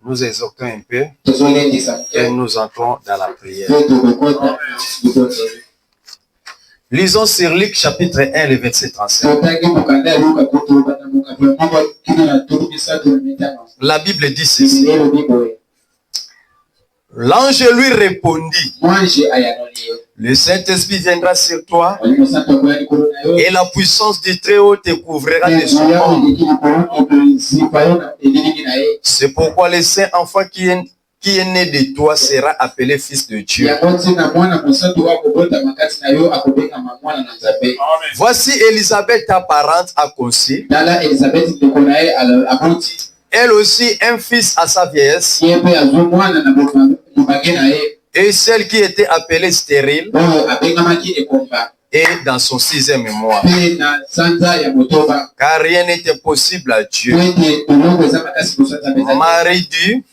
Nous exhortons un peu et nous entrons dans la prière. Lisons sur Luc chapitre 1, le verset 35. La Bible dit ceci. L'ange lui répondit, le Saint-Esprit viendra sur toi et la puissance du Très-Haut te couvrira de son ombre. C'est pourquoi le saint enfant qui est né de toi sera appelé fils de Dieu. Voici Élisabeth, ta parente, a conçu. Elle aussi un fils à sa vieillesse. Et celle qui était appelée stérile est dans son 6e mois. Car rien n'était possible à Dieu. Marie dit,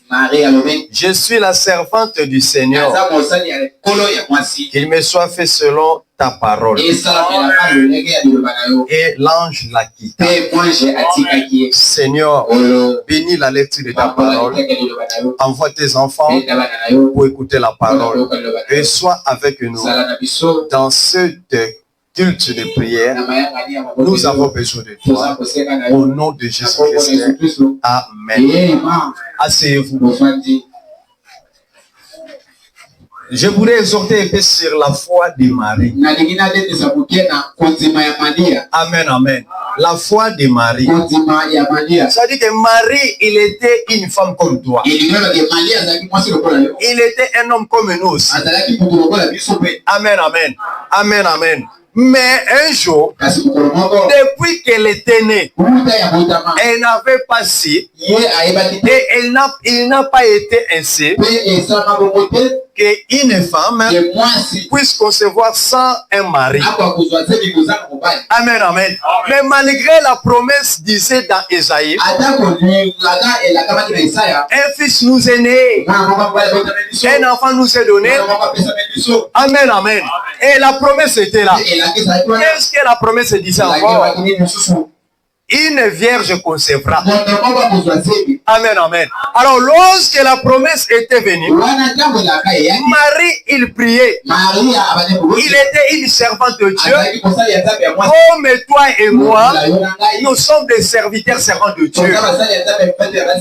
je suis la servante du Seigneur. Qu'il me soit fait selon ta parole. Et l'ange la quitta. Seigneur, bénis la lecture de ta parole. Envoie tes enfants pour écouter la parole. Et sois avec nous dans ce culte de prière. Nous avons besoin de toi. Au nom de Jésus-Christ. Amen. Asseyez-vous. Je voudrais exhorter un peu sur la foi de Marie. Amen, amen. La foi de Marie. Ça dit que Marie, il était une femme comme toi. Il était un homme comme nous aussi. Amen, amen. Amen, amen. Mais un jour, depuis qu'elle était née, elle n'avait pas si, et il n'a pas été ainsi qu'une femme puisse concevoir sans un mari. Amen, amen. Mais malgré la promesse disait dans Ésaïe, un fils nous est né, un enfant nous est donné. Amen, amen. Et la promesse était là. Qu'est-ce que la promesse disait encore? une vierge concevra. Amen, amen. Alors, lorsque la promesse était venue, Marie, il priait. Il était une servante de Dieu. Comme toi et moi, nous sommes des serviteurs servants de Dieu.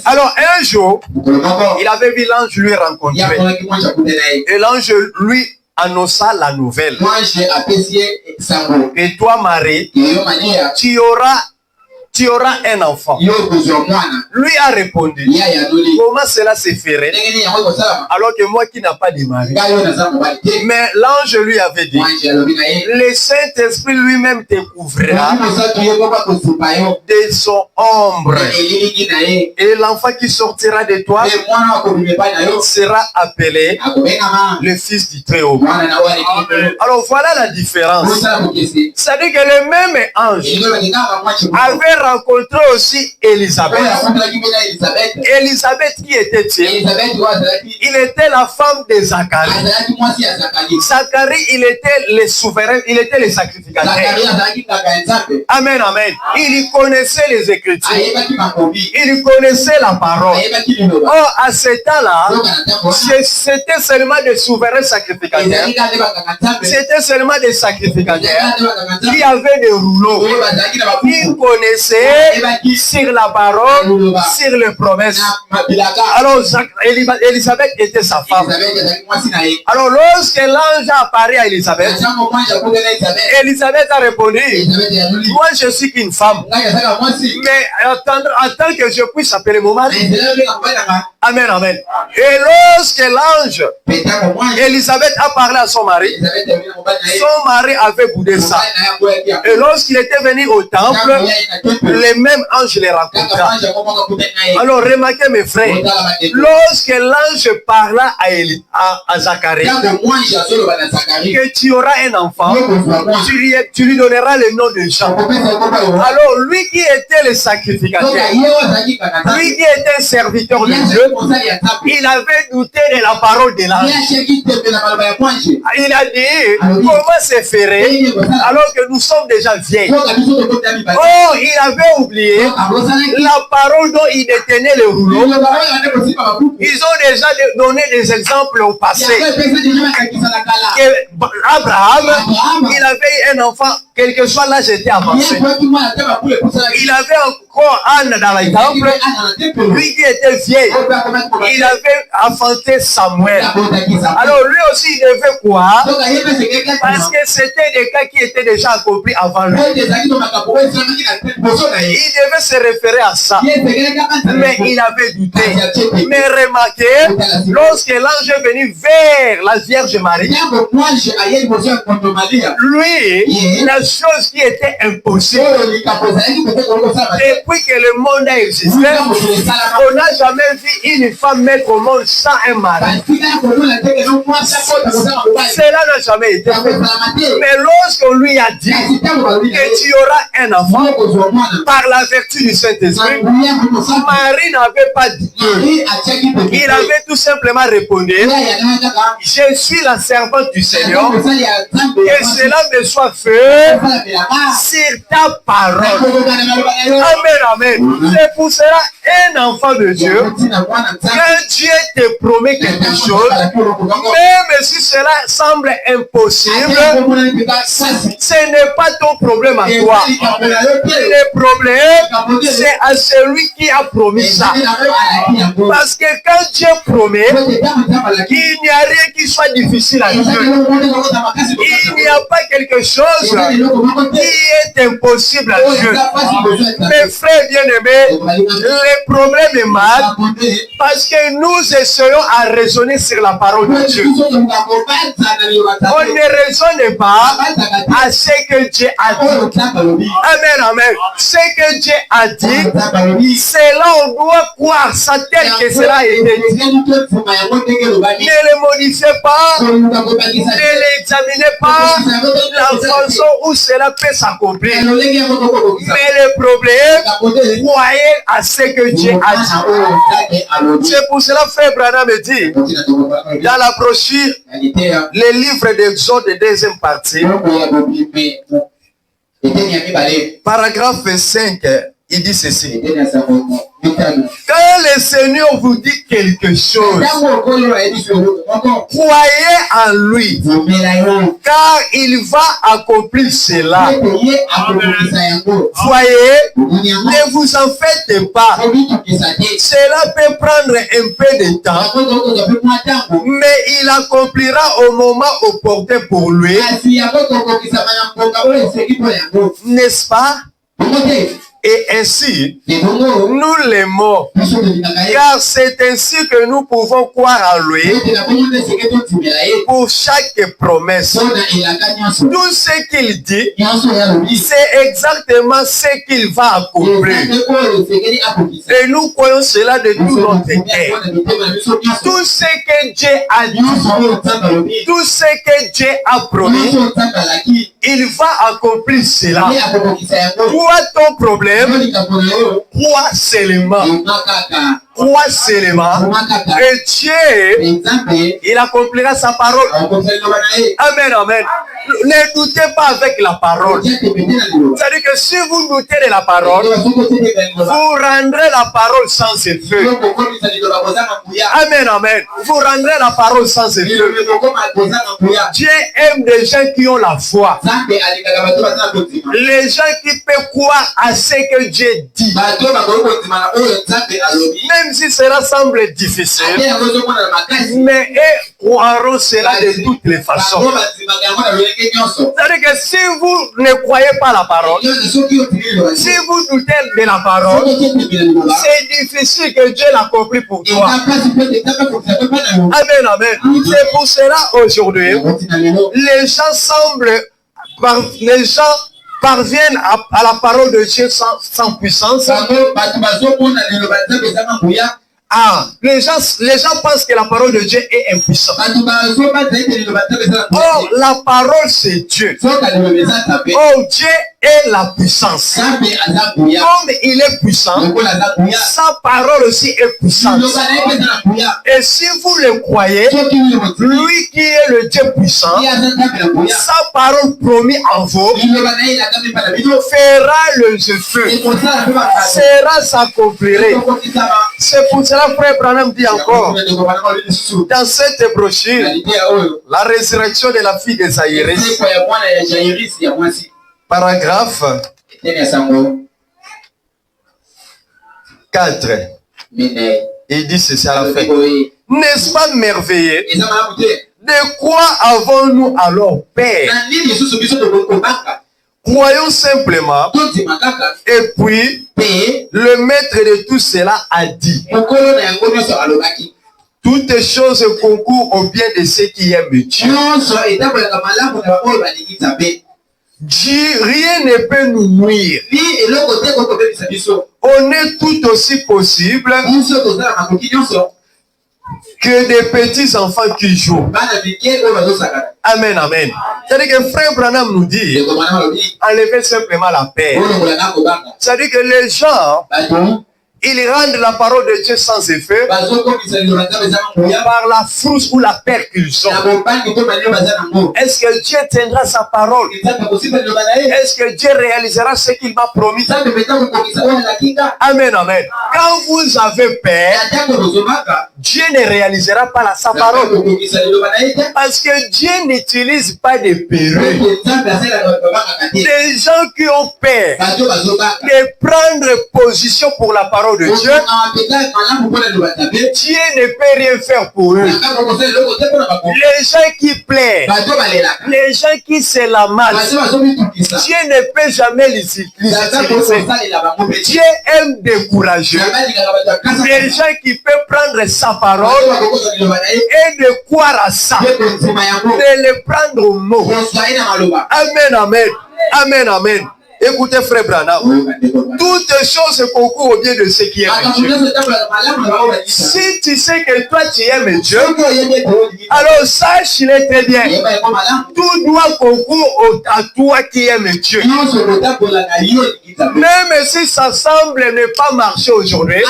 Alors, un jour, il avait vu l'ange lui rencontrer. Et l'ange lui annonça la nouvelle. Et toi, Marie, tu auras un enfant. Lui a répondu, comment cela se ferait alors que moi qui n'ai pas de mari? Mais l'ange lui avait dit, le Saint-Esprit lui-même te couvrira de son ombre. Et l'enfant qui sortira de toi sera appelé le Fils du Très-Haut. Alors voilà la différence. C'est-à-dire que le même ange avait rencontré aussi Élisabeth. Élisabeth qui était-il? Il était la femme de Zacharie. Zacharie, il était le souverain, il était le sacrificateur. Amen, amen. Il connaissait les Écritures. Il connaissait la parole. Or, à ce temps-là, c'était seulement des souverains sacrificateurs. C'était seulement des sacrificateurs qui avaient des rouleaux. Ils connaissaient sur la parole, sur les promesses. Alors, Élisabeth était sa femme. Alors, lorsque l'ange apparaît à Élisabeth, Élisabeth a répondu, moi je suis qu'une femme. Mais attends que je puisse appeler mon mari. Amen, amen. Et lorsque l'ange, Élisabeth a parlé à son mari avait boudé ça. Et lorsqu'il était venu au temple, les mêmes anges les rencontra. Alors remarquez mes frères, lorsque l'ange parla à Zacharie que tu auras un enfant, tu lui donneras le nom de Jean. Alors lui qui était le sacrificateur, lui qui était serviteur de Dieu, il avait douté de la parole de l'ange. Il a dit, comment se ferait alors que nous sommes déjà vieilles? Oh, il avait oublié la parole dont il détenait le rouleau. Ils ont déjà donné des exemples au passé. Abraham, il avait un enfant, quel que soit l'âge était avancé. Il avait encore Anne dans le temple, lui qui était vieille. Il avait enfanté Samuel. Alors lui aussi il devait croire, parce que c'était des cas qui étaient déjà accomplis avant lui. Il devait se référer à ça. Mais il avait douté. Mais remarquez, lorsque l'ange est venu vers la Vierge Marie, lui, la chose qui était impossible, depuis que le monde a existé, on n'a jamais vu une femme mettre au monde sans un mari. Cela n'a jamais été fait. Mais lorsqu'on lui a dit que tu auras un enfant par la vertu du Saint-Esprit, Marie n'avait pas dit. Il avait tout simplement répondu, je suis la servante du Seigneur, que cela me soit fait sur ta parole. Amen, amen. C'est pour cela un enfant de Dieu, quand Dieu te promet quelque chose, même si cela semble impossible, ce n'est pas ton problème à toi. Le problème, c'est à celui qui a promis ça. Parce que quand Dieu promet, il n'y a rien qui soit difficile à Dieu. Il n'y a pas quelque chose qui est impossible à Dieu. Mes frères bien-aimés, le problème est mal parce que nous essayons à raisonner sur la parole de Dieu. On ne raisonne pas à ce que Dieu a dit. Amen, amen. Ce que Dieu a dit, c'est là on doit croire ça tel que cela a été dit. Ne le modifiez pas, ne l'examinez pas la façon où cela peut s'accomplir. Mais le problème, croyez à ce que Dieu a dit. C'est pour cela, frère Branham me dit, dans la brochure, les livres d'Exode de deuxième partie, paragraphe 5, Il dit ceci. Quand le Seigneur vous dit quelque chose, croyez en lui, car il va accomplir cela. Voyez, ne vous en faites pas. Cela peut prendre un peu de temps, mais il accomplira au moment opportun pour lui. N'est-ce pas? Et ainsi, nous l'aimons, car c'est ainsi que nous pouvons croire en lui pour chaque promesse. Tout ce qu'il dit, c'est exactement ce qu'il va accomplir. Et nous croyons cela de tout notre cœur. Tout ce que Dieu a dit, tout ce que Dieu a promis, il va accomplir cela. Toi, ton problème, crois seulement. Crois seulement. Et Dieu, il accomplira sa parole. Amen, amen. Ne doutez pas avec la parole. C'est-à-dire que si vous doutez de la parole, vous rendrez la parole sans effet. Amen, amen. Vous rendrez la parole sans effet. Dieu aime des gens qui ont la foi. Les gens qui peuvent croire à ce que Dieu dit. Même si cela semble difficile, mais ils croiront cela de toutes les façons. C'est-à-dire que si vous ne croyez pas la parole, si vous doutez de la parole, c'est difficile que Dieu l'accomplit pour toi. Amen, amen. C'est pour cela aujourd'hui, les gens parviennent à la parole de Dieu sans puissance. Les gens pensent que la parole de Dieu est impuissante. Or, la parole c'est Dieu. Oh, Dieu est la puissance. Comme il est puissant, sa parole aussi est puissante. Et si vous le croyez, lui qui est le Dieu puissant, sa parole promise en vous fera le feu, sera s'accomplirait. C'est pour cela, frère Branham dit encore dans cette brochure, la résurrection de la fille de Zaïris, paragraphe 4. Il dit ceci à la fin. N'est-ce pas merveilleux? De quoi avons-nous alors peur? Croyons simplement, et puis le maître de tout cela a dit: toutes choses concourent au bien de ceux qui aiment Dieu. Rien ne peut nous nuire. On est tout aussi possible que des petits enfants qui jouent. Amen, amen. C'est-à-dire que frère Branham nous dit, enlevez simplement la paix. C'est-à-dire que les gens, ils rendent la parole de Dieu sans effet par la frousse ou la peur qu'ils ont. Est-ce que Dieu tiendra sa parole? Est-ce que Dieu réalisera ce qu'il m'a promis? Amen, amen. Quand vous avez peur, Dieu ne réalisera pas sa parole. Parce que Dieu n'utilise pas de perruques. Des gens qui ont peur de prendre position pour la parole de Dieu, Dieu ne peut rien faire pour eux. Les gens qui plaident, les gens qui se lamentent, Dieu ne peut jamais les utiliser. Dieu aime décourager les gens qui peuvent prendre sa parole et de croire à ça, de le prendre au mot. Amen, amen. Amen, amen. Écoutez, frère Branham, toutes choses concourent au bien de ceux qui aiment Dieu. Si tu sais que toi tu aimes Dieu, alors sache-le très bien. Tout doit concourir à toi qui aimes Dieu. Même si ça semble ne pas marcher aujourd'hui,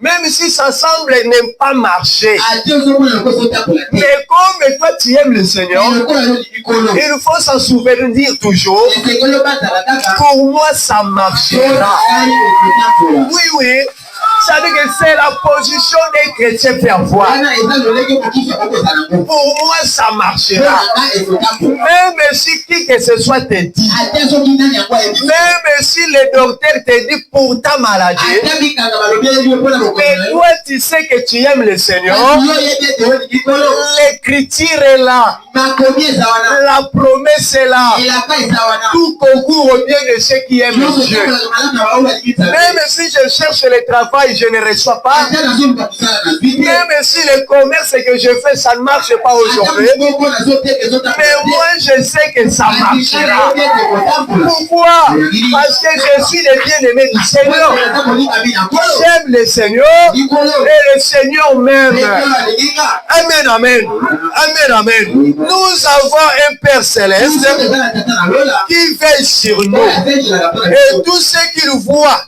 même si ça semble ne pas marcher, mais comme toi tu aimes le Seigneur, il faut s'en souvenir toujours pour moi ça marchera. Oui, oui. Ça veut dire que c'est la position des chrétiens peut avoir. Pour moi, ça marchera. Même si qui que ce soit te dit, même si le docteur te dit pour ta maladie, mais toi tu sais que tu aimes le Seigneur, l'écriture est là, la promesse est là, tout concourt au bien de ceux qui aiment Dieu. Même si je cherche le travail, je ne reçois pas. Même si le commerce que je fais, ça ne marche pas aujourd'hui. Mais moi, je sais que ça marchera. Pourquoi? Parce que je suis le bien-aimé du Seigneur. J'aime le Seigneur et le Seigneur m'aime. Amen, amen. Amen, amen. Nous avons un Père céleste qui veille sur nous. Et tout ce qu'il voit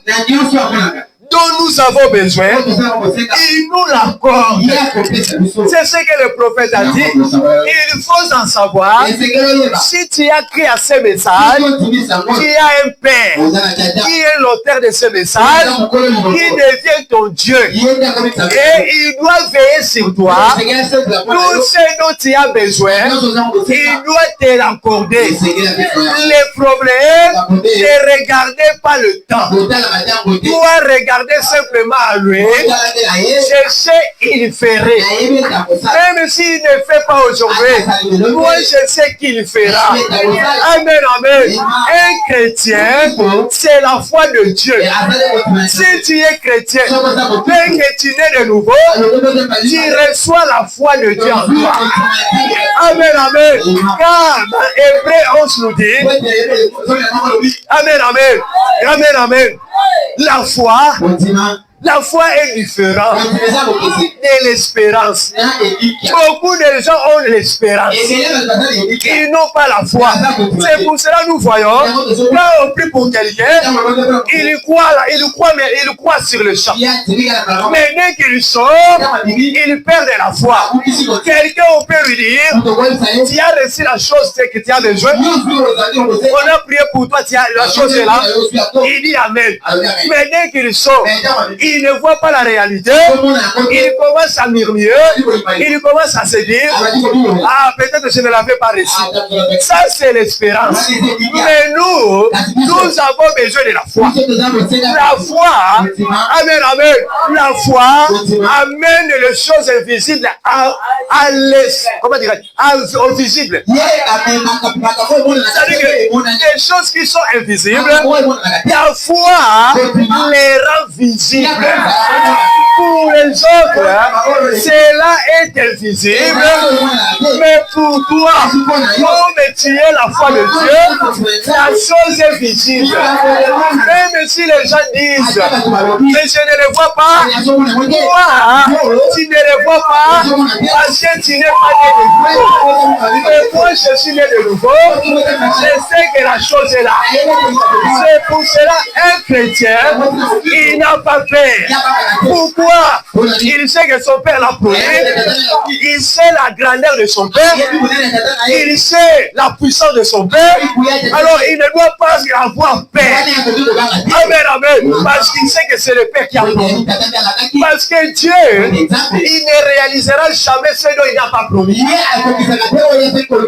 dont nous avons besoin, il nous l'accorde. C'est ce que le prophète a dit. Il faut en savoir, si tu as créé à ce message, tu as un Père qui est l'auteur de ce message, qui devient ton Dieu. Et il doit veiller sur toi. Tout ce dont tu as besoin, il doit te l'accorder. Les problèmes, ne regardez pas le temps. Toi, regardez simplement à lui. Je sais il ferait. Même s'il ne fait pas aujourd'hui, moi je sais qu'il fera. Amen, amen. Un chrétien, c'est la foi de Dieu. Si tu es chrétien, dès que tu nais de nouveau, tu reçois la foi de Dieu en toi. Amen, amen. Car dans Hébreux 11 nous dit, amen, amen. Amen, amen. La foi est différente de l'espérance. Beaucoup de gens ont l'espérance. Ils n'ont pas la foi. C'est pour cela que nous voyons, quand on prie pour quelqu'un, il croit sur le champ. Mais dès qu'il sort, il perd de la foi. Quelqu'un, on peut lui dire, tu as reçu la chose que tu as besoin. On a prié pour toi, la chose est là. Il dit Amen. Mais dès qu'il sort, il ne voit pas la réalité, il commence à murmurer, il commence à se dire, ah, peut-être je ne l'avais pas reçu. Ça, c'est l'espérance. Mais nous avons besoin de la foi. La foi, amen, amen, la foi amène les choses invisibles au visible. C'est-à-dire que les choses qui sont invisibles, la foi les rend visibles. Pour les autres, cela est invisible, mais pour toi, comme tu es la foi de Dieu, la chose est visible. Même si les gens disent, mais je ne les vois pas, toi, tu ne les vois pas, parce que tu n'es pas né de nouveau. Mais moi, je suis né de nouveau, je sais que la chose est là. C'est pour cela, un chrétien, il n'a pas peur. Pourquoi? Il sait que son père l'a promis. Il sait la grandeur de son père. Il sait la puissance de son père. Alors il ne doit pas avoir peur. Amen, amen. Parce qu'il sait que c'est le Père qui a promis. Parce que Dieu, il ne réalisera jamais ce dont il n'a pas promis.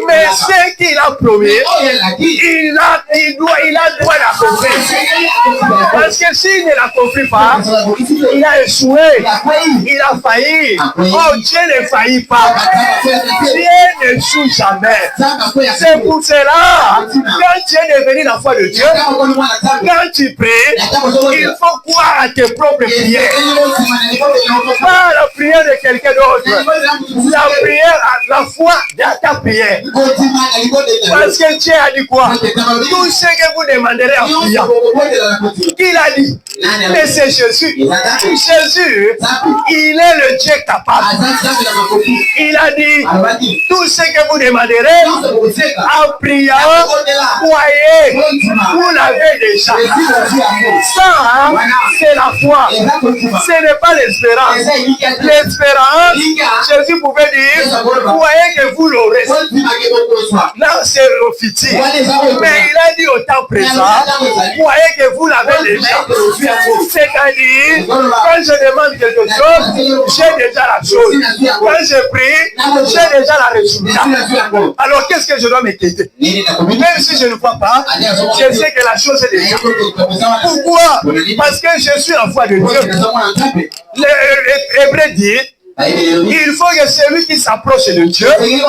Mais ce qu'il a promis, il a droit d'accomplir. Parce que s'il ne l'accomplit pas, il a échoué, il a failli. Oh, Dieu ne faillit pas. Dieu n'échoue jamais. C'est pour cela, quand Dieu est venu la foi de Dieu, quand tu pries, il faut croire à tes propres prières. Pas la prière de quelqu'un d'autre. La prière, la foi de ta prière. Parce que Dieu a dit quoi? Tout ce que vous demanderez en priant. Qui l'a dit? Mais c'est Jésus. Jésus, il est le Dieu capable. Il a dit, tout ce que vous demanderez en priant, croyez, vous l'avez déjà. Ça, c'est la foi. Ce n'est pas l'espérance. L'espérance, Jésus pouvait dire, croyez que vous l'aurez. Là, c'est le futur. Mais il a dit au temps présent, croyez que vous l'avez déjà. C'est-à-dire, quand je demande quelque chose, j'ai déjà la chose. Quand je prie, j'ai déjà la résultat. Alors, qu'est-ce que je dois m'inquiéter? Même si je ne crois pas, je sais que la chose est déjà. Pourquoi? Parce que je suis la foi de Dieu. L'Hébreu dit, il faut que celui qui s'approche de Dieu, il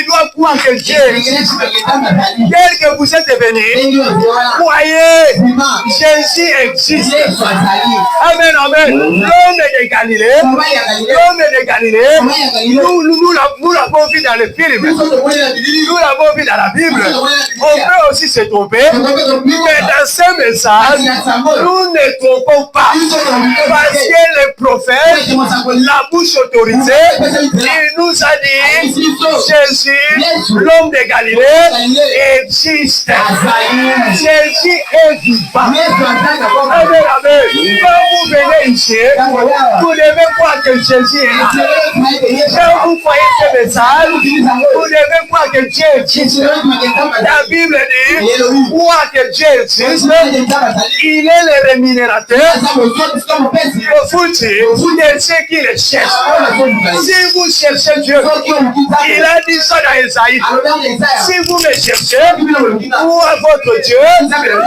doit croire que Dieu existe. Tel que vous êtes venu, croyez, Jésus existe. Amen, amen. L'homme de Galilée, nous l'avons vu dans les films, nous l'avons vu dans la Bible. On peut aussi se tromper, mais dans ce message, nous ne trompons pas. Parce que les prophètes, la bouche autorisée, il nous a dit, Jésus, l'homme de Galilée, existe. Jésus est vivant. Amen, amen. Quand vous venez ici, vous devez croire que Jésus est là. Quand vous croyez ce message, vous devez croire que Dieu existe. La Bible dit, croire que Dieu existe, il est le rémunérateur, le foutu, de ceux qui le cherchent. Si vous cherchez Dieu, il a dit ça dans Esaïe. Si vous me cherchez, pour votre Dieu,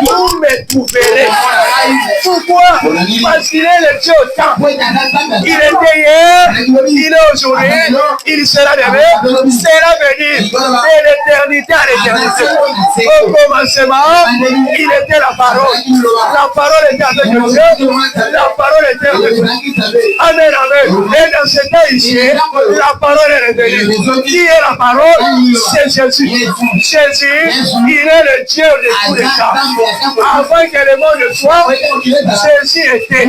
vous me trouverez. Pourquoi? Parce qu'il est le Dieu au temps. Il était hier, il est aujourd'hui, il sera demain, sera venu de l'éternité à l'éternité. Au commencement, il était la parole. La parole était avec Dieu. La parole était avec Dieu. Amen, amen. Et dans ce temps ici, la parole est revenue. Qui est la parole? C'est Jésus. Jésus, il est le Dieu de tous les temps. Avant que le monde soit, Jésus était.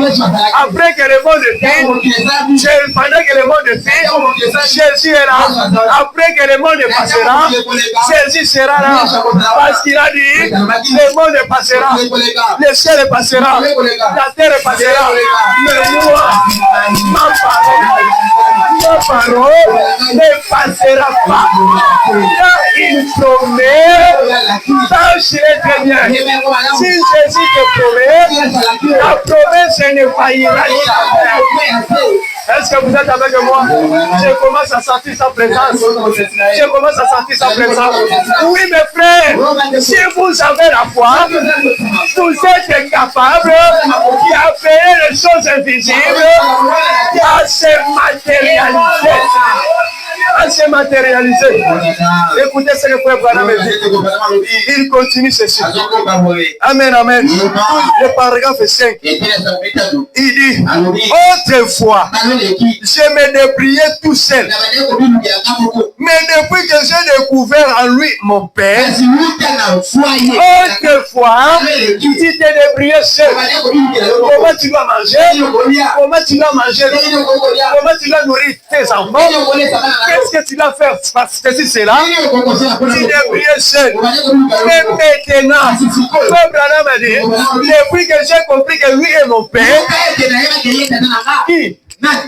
Après que le monde était, pendant que le monde était, Jésus est là. Après que le monde passera, Jésus sera là. Parce qu'il a dit, le monde passera, le ciel passera, la terre passera. Mais moi, ma parole ne passera pas. Quand il promet, sache-le très bien. Si Jésus te promet, la promesse ne faillira jamais. Est-ce que vous êtes avec moi? Je commence à sentir sa présence. Je commence à sentir sa présence. Oui, mes frères, si vous avez la foi, vous êtes capables d'appeler les choses invisibles à se matérialiser. À se matérialiser. Écoutez ce que le frère Branham dit. Il continue ceci. Amen, amen. Le paragraphe 5. Il dit, autrefois, je me débrouillais tout seul. Mais depuis que j'ai découvert en lui mon Père, autrefois, tu t'es débrouillé seul. Comment tu dois manger? Comment tu dois manger? Comment tu dois nourrir tes enfants? Qu'est-ce que tu dois faire? Parce que si c'est là, tu t'es débrouillé seul. Mais maintenant, comme Branham a dit, depuis que j'ai compris que lui est mon Père, qui?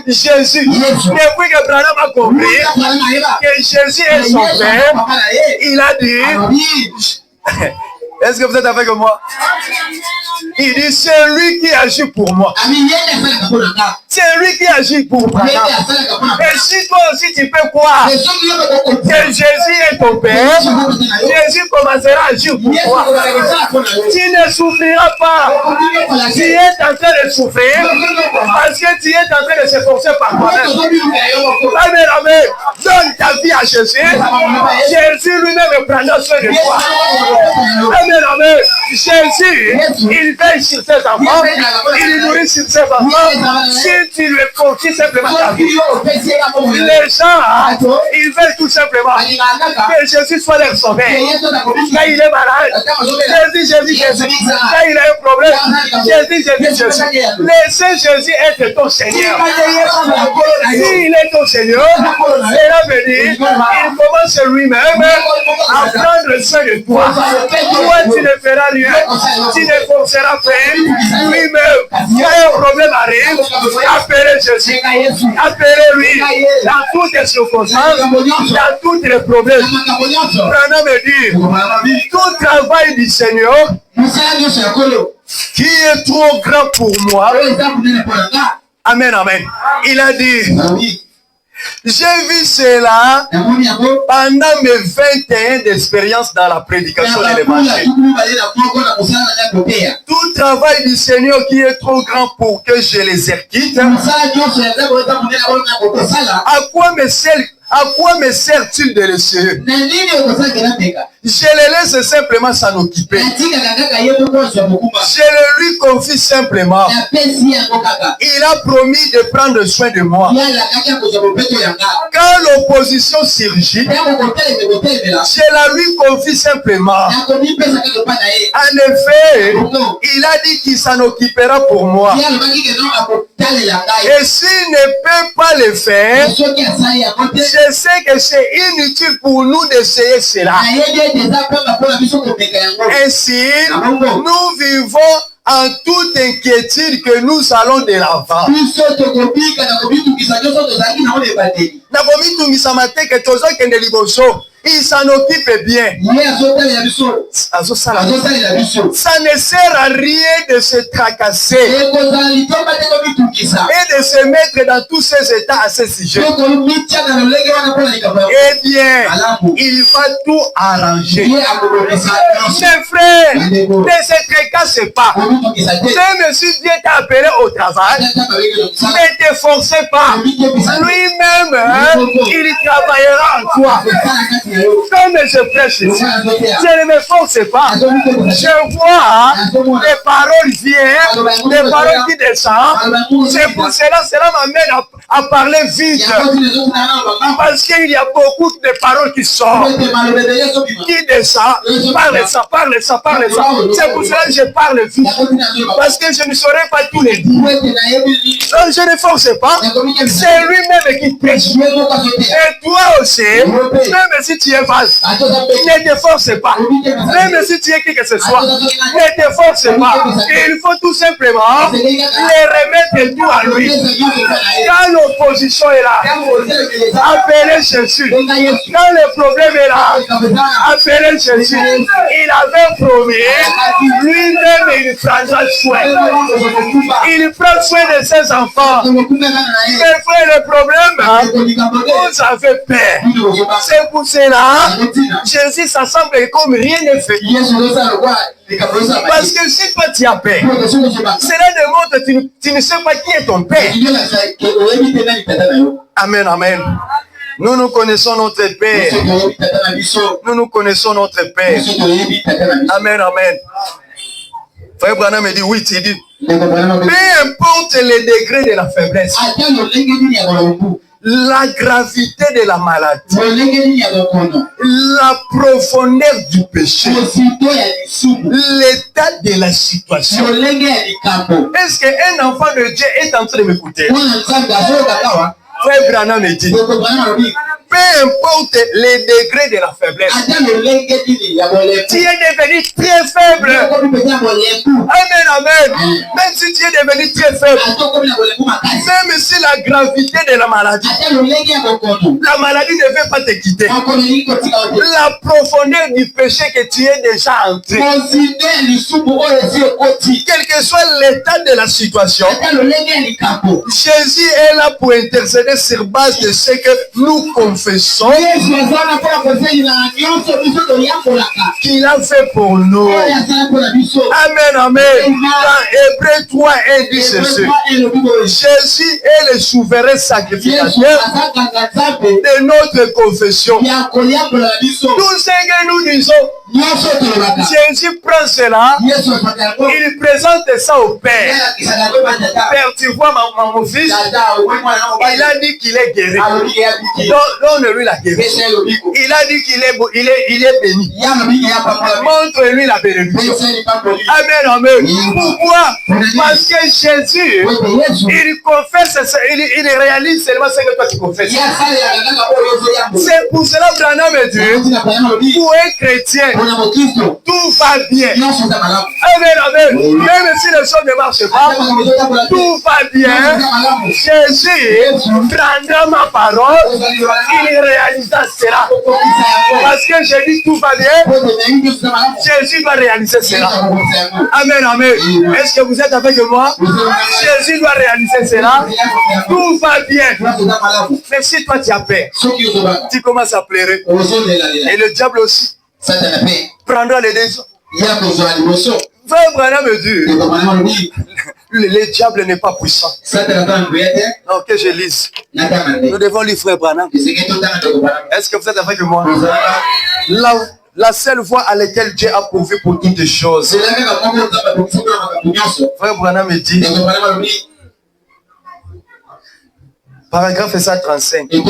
Jésus. Depuis que Branham a compris que Jésus est son Père, il a dit, est-ce que vous êtes avec moi? Il dit, c'est lui qui agit pour moi. C'est lui qui agit pour moi. Et si toi aussi tu peux croire que Jésus est ton Père, Jésus commencera à agir pour toi. Tu ne souffriras pas. Tu es en train de souffrir parce que tu es en train de se forcer par toi-même. Amen, amen. Donne ta vie à Jésus. Jésus lui-même prendra soin de toi. Amen, amen. Jésus, il veille sur ses enfants, il nourrit sur ses enfants. Si si tu le confies simplement ta vie, les gens, ils veulent tout simplement que Jésus soit leur sauveur. Quand il est malade, Jésus. Quand il a un problème, Jésus. Laissez Jésus être ton Seigneur. S'il est ton Seigneur, cela veut dire qu'il commence lui-même à prendre soin de toi. Toi, tu ne feras rien. Tu ne forceras rien. Lui-même, quand un problème arrive, appelez Jésus. Appelez-lui dans toutes les circonstances, dans tous les problèmes. Branham me dit, tout travail du Seigneur qui est trop grand pour moi. Amen, amen. Il a dit, j'ai vu cela pendant mes 21 d'expérience dans la prédication de l'évangile. Tout travail du Seigneur qui est trop grand pour que je l'exécute. À quoi me sert-il de l'essayer? Je le laisse simplement s'en occuper. Je le lui confie simplement. Il a promis de prendre soin de moi. Quand l'opposition surgit, je la lui confie simplement. En effet, il a dit qu'il s'en occupera pour moi. Et s'il ne peut pas le faire, je sais que c'est inutile pour nous d'essayer cela. Ainsi, nous vivons en toute inquiétude que nous allons de l'avant. Il s'en occupe bien. Ça ne sert à rien de se tracasser et de se mettre dans tous ces états à ce sujet. Eh bien, il va tout arranger. Mes frères, ne se tracassez pas. Même si Dieu t'a appelé au travail, ne te forcez pas. Lui-même, il travaillera en toi. Comme je prêche ici, je ne me force pas. Je vois les paroles viennent, les paroles qui descendent. C'est pour cela m'amène à parler vite. Parce qu'il y a beaucoup de paroles qui sortent, qui descendent. Parle ça. C'est pour cela que je parle vite. Parce que je ne saurais pas tous les dire. Donc je ne force pas. C'est lui-même qui prêche. Et toi aussi, même si tu es vaste, ne te force pas. Même si tu es qui que ce soit, ne te force pas. Il faut tout simplement les remettre tout à lui. Quand l'opposition est là, appelez Jésus. Quand le problème est là, appelez Jésus. Il avait promis, lui-même il prendra soin. Il prend soin de ses enfants. Mais frère, le problème, vous avez peur. C'est pour cela, Jésus s'assemble comme rien n'est fait. Parce que si toi tu as peur, cela démontre que tu ne sais pas qui est ton père. Amen, amen. Nous connaissons notre Père. Nous connaissons notre Père. Amen, amen. Frère Branham me dit oui, il dit, peu importe le degré de la faiblesse, la gravité de la maladie, la profondeur du péché, l'état de la situation. Est-ce qu'un enfant de Dieu est en train de m'écouter? Frère Branham me dit, peu importe les degrés de la faiblesse, tu es devenu très faible. Amen, amen. Même si tu es devenu très faible, même si la gravité de la maladie ne veut pas te quitter, la profondeur du péché que tu es déjà entré, quel que soit l'état de la situation, Jésus est là pour intercéder sur base de ce que nous confessons qu'il a fait pour nous. Amen, amen. Dans Hébreux 3, il dit ceci. Jésus est le souverain sacrificateur de notre confession. Tout ce que nous disons Jésus prend cela, il présente ça au Père. Père, tu vois mon fils, il a dit qu'il est guéri. Donne-lui la guérison. Il a dit qu'il est béni. Montre-lui la bénédiction. Amen, amen. Pourquoi? Parce que Jésus, il confesse, il réalise seulement ce que toi tu confesses. C'est pour cela que Branham me dit, pour un chrétien, tout va bien. Amen, amen. Même si les choses ne marchent pas, tout va bien. Jésus prendra ma parole, il réalisera cela. Parce que j'ai dit tout va bien, Jésus va réaliser cela. Amen, amen. Est-ce que vous êtes avec moi? Jésus doit réaliser cela. Tout va bien. Mais si toi tu as peur, tu commences à pleurer. Et le diable aussi prendra les décisions. Frère Branham me dit, le diable n'est pas puissant. Non, que je lise. Nous devons lire Frère Branham. Est-ce que vous êtes avec moi? La seule voie à laquelle Dieu a pourvu pour toutes les choses. Frère Branham me dit, paragraphe 135, il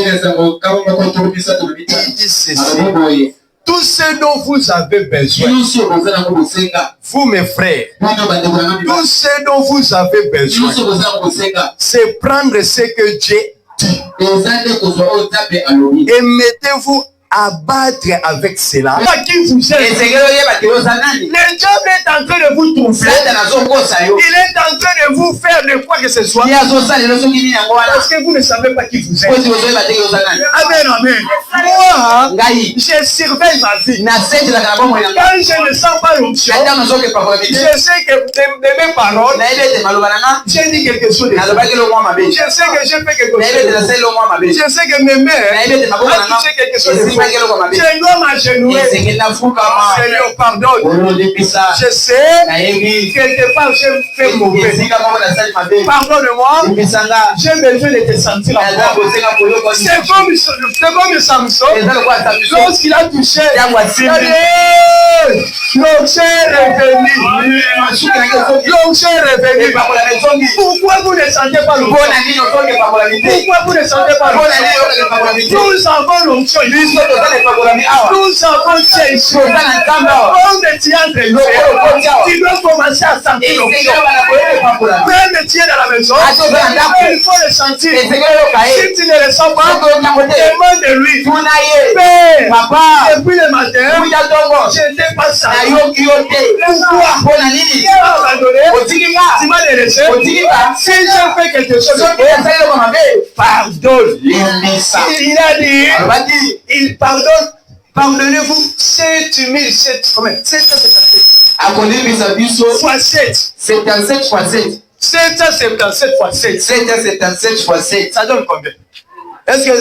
dit ceci. Tout ce dont vous avez besoin, vous mes frères, tout ce dont vous avez besoin, c'est prendre ce que Dieu dit et mettez-vous à battre avec cela. Qui vous aime. Le diable est en train de vous tromper. Il est en train de vous faire de quoi que ce soit. Parce que vous ne savez pas qui vous aime. Amen, amen. Moi, je surveille ma vie. Quand je ne sens pas l'onction, je sais que de mes paroles, j'ai dit quelque chose de ça. Je sais que j'ai fait quelque chose de ça. Je sais que mes mains ont touché quelque chose de ça. Je dois m'agenouiller. Seigneur, pardonne. Je sais, quelque part, j'ai fait mauvais. Pardonne-moi. J'ai besoin de te sentir en moi. C'est comme Samson. Lorsqu'il a touché, l'onction est revenu. L'onction est revenu. Pourquoi vous ne sentez pas l'onction? Pourquoi vous ne sentez pas l'onction? Nous avons l'onction. Nous avons cherché. Comme tu es entre nous, tu dois commencer à sentir l'onction. Même tu es dans la maison, il faut le sentir. Si tu ne le sens pas, demande de lui. Père, papa, depuis le matin, je n'étais pas ça. Pourquoi? Tu m'as abandonné, tu m'as laissé. Si je fais quelque chose, pardonne. Il a dit, il pardonne. Pardonnez-vous 7700 fois 7. 77 fois 7. 777 fois 7. 777 fois 7. Ça donne combien? Est-ce que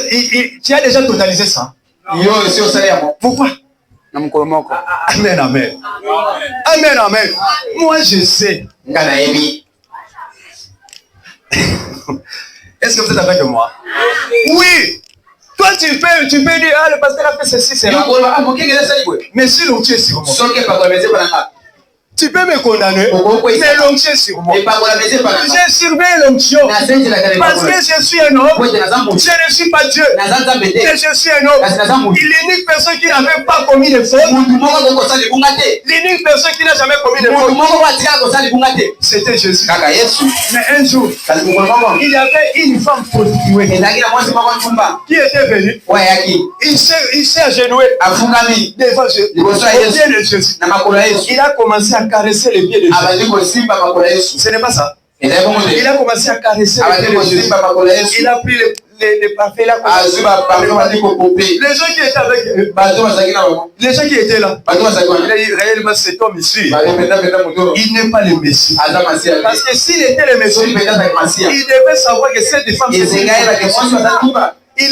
tu as déjà totalisé ça? Pourquoi? Amen, amen. Amen, amen. Moi, je sais. Est-ce que vous êtes avec moi? Oui. Toi, tu peux dire, ah, le pasteur a fait ceci, c'est là. Mais si l'onction est sur moi, tu peux me condamner, mais l'onction est sur moi. J'ai surveillé l'onction. Parce que je suis un homme, je ne suis pas Dieu. Mais je suis un homme. L'unique personne qui n'avait pas commis de faute, l'unique personne qui n'a jamais commis de faute, c'était Jésus. Mais un jour, il y avait une femme prostituée qui était venue. Il s'est agenouillé devant Jésus. Il a commencé à caresser les pieds de Jésus. Ce n'est pas ça. Il a commencé à caresser les pieds de Jésus. Il a pris les parfums. Les gens qui étaient avec eux, les gens qui étaient là, il a dit réellement cet homme ici, il n'est pas le Messie. Parce que s'il était le Messie, il devait savoir que cette femme, il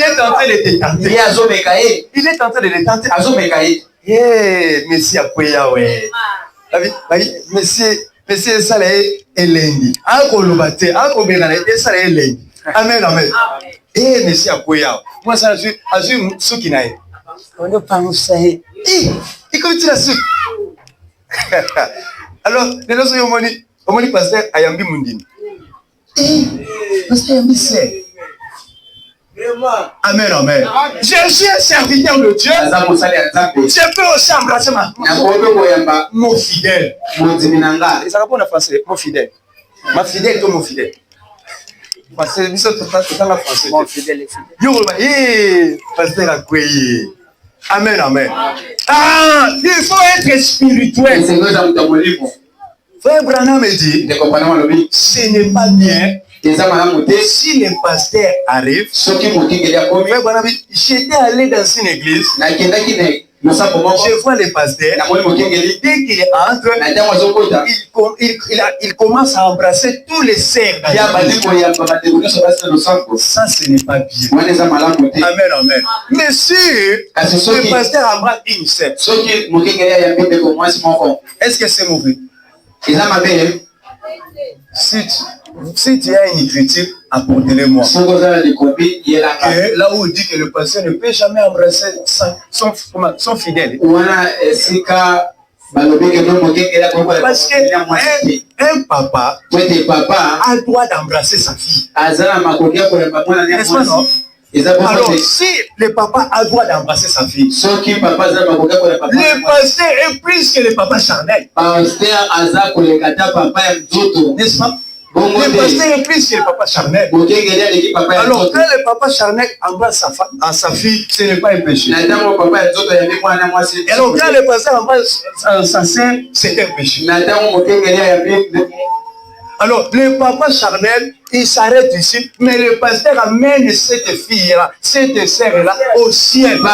est en train de te tenter. Il est en train de le tenter. Messie a pris Yahweh. Monsieur Saleh Elendi. Akolobate, Akobegana, Saleh Elendi. Amen, amen. Monsieur Akoya. Moi, ça, je suis Soukinaï. On ne pense pas. Il comme tu l'as su. Alors, les gens sont au pasteur Ayambi Mundini. Pasteur Ayambi c'est. Amen, amen. Je suis un serviteur de Dieu. Je peux aussi embrasser mon fidèle. Et ça répond en français, mon fidèle. Ma fidèle, toi mon fidèle. Parce que c'est dans la français. Mon fidèle. Pasteur Akoué. Amen, amen. Ah, il faut être spirituel. Frère Branham me dit, ce n'est pas bien. Si le pasteur arrive, Frère Branham dit, j'étais allé dans une église, je vois le pasteur, dès qu'il entre, il commence à embrasser tous les sœurs. Ça, ce n'est pas bien. Amen, amen. Mais si le pasteur embrasse une sœur, est-ce que c'est mauvais? Si tu as une critique, apportez-le-moi. Là où il dit que le pasteur ne peut jamais embrasser son fidèle. Parce qu'un papa a le droit d'embrasser sa fille. N'est-ce pas, non? Alors, si le papa a le droit d'embrasser sa fille, le pasteur est plus que le papa charnel. N'est-ce pas? Le pasteur est plus que le papa charnel. Alors, quand le papa charnel embrasse sa fille, ce n'est pas un péché. Alors, quand le pasteur embrasse sa sœur, c'est un péché. Alors, le papa charnel, il s'arrête ici, mais le pasteur amène cette fille-là, cette sœur-là au ciel. Le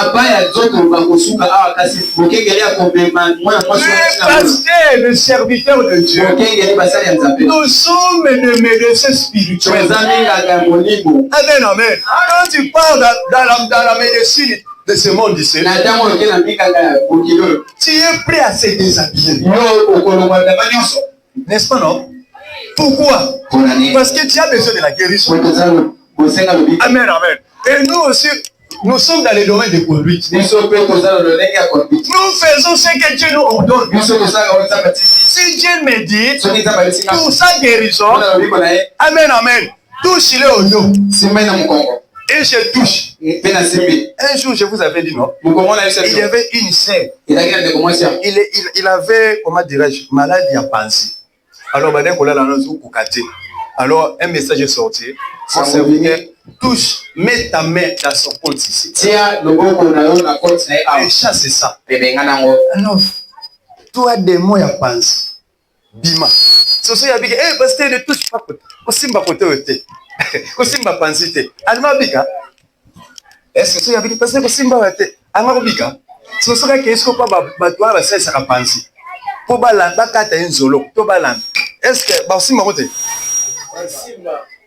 pasteur, le serviteur de Dieu, nous sommes des médecins spirituels. Amen, amen. Quand tu parles dans la médecine de ce monde ici, tu es prêt à se déshabiller. N'est-ce pas, non? Pourquoi? Parce que tu as besoin de la guérison. Amen, amen. Et nous aussi, nous sommes dans le domaine de conduite. Nous faisons ce que Dieu nous ordonne. Si Dieu me dit, pour sa guérison, amen, amen, touche-le au nom. Et je touche. Un jour, je vous avais dit, non? Il y avait une sœur. Il avait, comment dirais-je, maladie à penser. Alors, un message est sorti. Son serviteur touche, mets ta main dans son compte ici. Et chasse ça. Alors, toi, des mots à penser. Bima. Ce soir, il y a dit, parce que ne touche pas. Kosimba côté. Kosimba pensite. Alma bika. Est-ce que tu as dit, parce que Kosimba était. Alma bika. Ce soir, qu'est-ce qu'on peut battre à ça, ça va penser. Pour balanda kata enzolo to balanda est-ce que basimba kote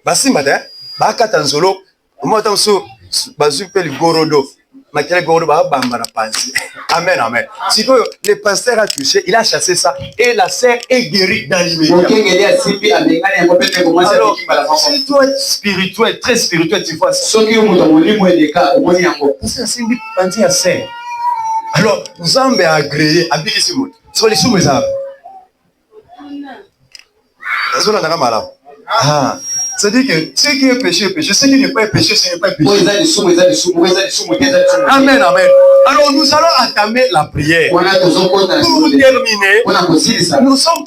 basimba te bakata nzolo mota so bazu pe ligorodo makele gorodo ba bamba na pansi. Amen, amen. Si le pasteur a touché, il a chassé ça et la sœur est guérie dans l'immédiat. Alors, si toi es spirituel, très spirituel, tu vois ça. Parce que c'est une partie à sœur. Alors, nous avons agréé à Bilisimo. Sur les sous-mes arbres. Ah, c'est-à-dire que ce qui est péché, est péché. Ce qui n'est pas péché, ce n'est pas péché. Amen, amen. Alors nous allons entamer la prière. Pour terminer, nous sommes